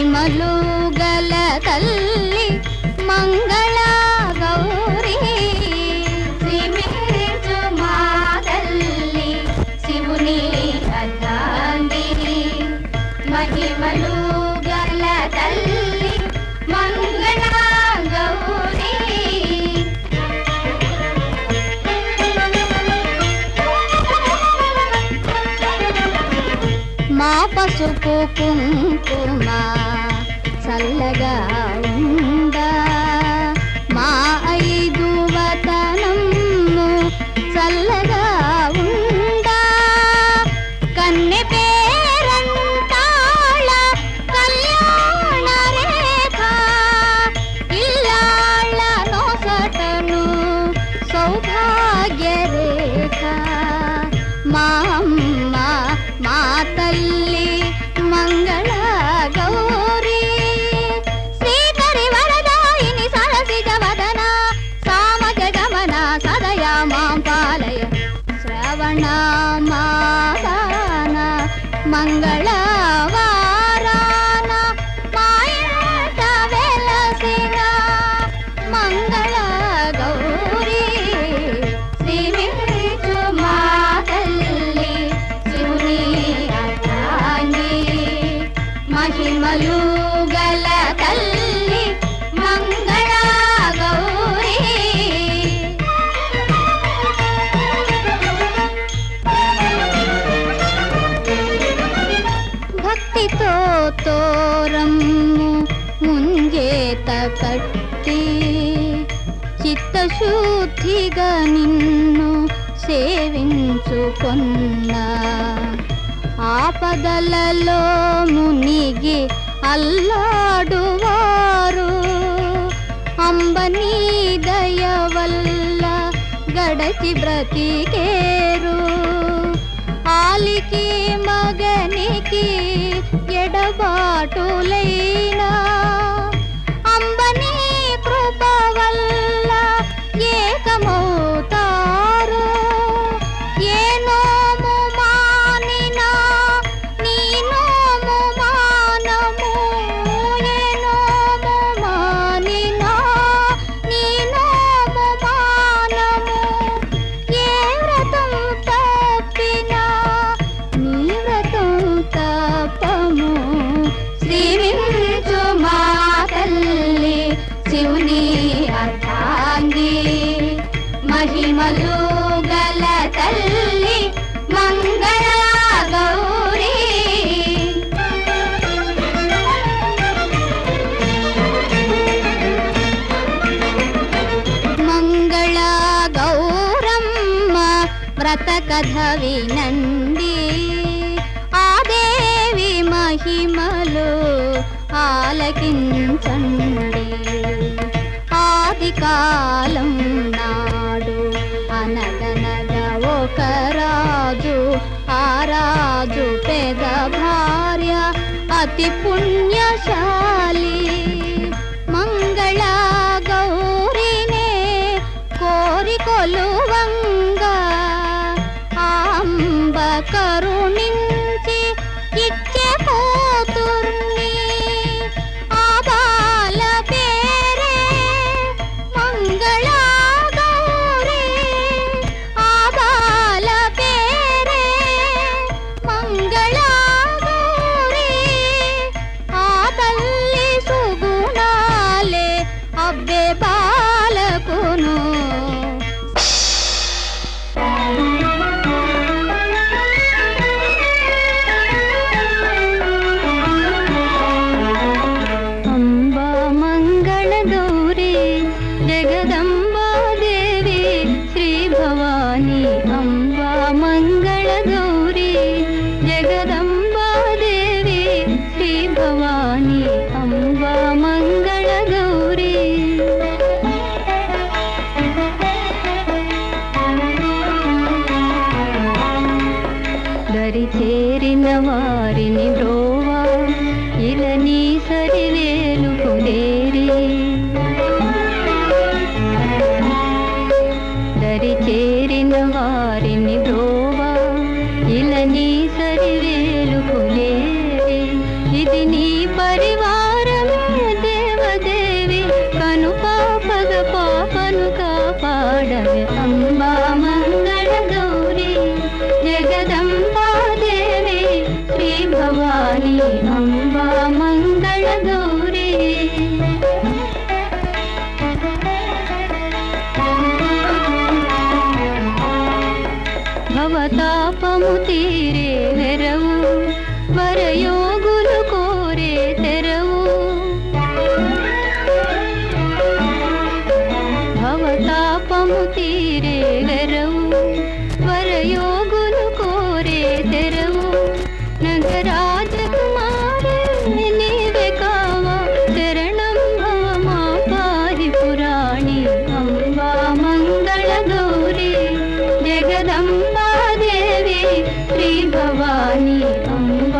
మహిమలు గల తల్లి మంగళ గౌరీ శ్రీమించు మా తల్లి శివుని అర్ధాంగిని మహిమలు గల తల్లి మంగళ గౌరీ మా పసుపు కుంకుమ చల్లగా ఉందా మా ఐదు వతనము చల్లగా ఉందా కన్నె పేరంతాళ కళ్యాణ రేఖ ఇల్లాళ్ళ నొసటను సౌభాగ్య రేఖ మా అమ్మ మా తల్లి మంగళ గౌరీ శ్రీకరి వరదాయిని సరసిజ వదన సామజ గమన సదయా మాం పాలయ శ్రవణ మాదాన మంగళ వారాన మాయట వెలసిన మంగళ గౌరీ శ్రీమించు మా తల్లి శివుని అర్ధాంగి మహిమలు గల తల్లి మంగళ గౌరీ భక్తితో తోరమ్ము ముంజేత కట్టి చిత్తశుద్ధిగా నిన్ను సేవించుకొన్నా ఆపదలలో మునిగి అల్లాడువారు అంబనీ దయ వల్ల గడచి బ్రతికేరు ఆలికి మగనికి ఎడబాటులైనా అంబనీ కృప వల్ల ఏకమవుతారు ఏ నోము మానినా నీ నోము మానము ఏ నోము మానినా నీ నోము మానము ఏ వ్రతం తప్పినా నీ వ్రతం తప్పము శ్రీమించు మా తల్లి శివుని అర్ధాంగి మహిమలు గల తల్లి మంగళ గౌరీ మంగళ గౌరమ్మ వ్రత కథ వినండి ఆ దేవి మహిమలు ఆలకించండి ఆది కాలం నాడు అనగనగా ఒక రాజు ఆ రాజు పెద భార్య అతి పుణ్యశాలి మంగళ గౌరీనే కోరి కొలువంగా అంబ కరుణించి ఇచ్చే కూతుర్ని ఆ బాల పేరే మంగళ గౌరీ ఆ బాల పేరే మంగళ గౌరీ ఆ తల్లి సుగుణాలే అబ్బే బాలకును చేరిన వారిని బ్రోవా ఇలని సరివేలు కుదేరి దరి చేరిన వారిని బ్రోవా ఇలని సరివేలు కుదేరి ఇది నీ పరివారం జగదంబాదేవి శ్రీ భవానీ అంబ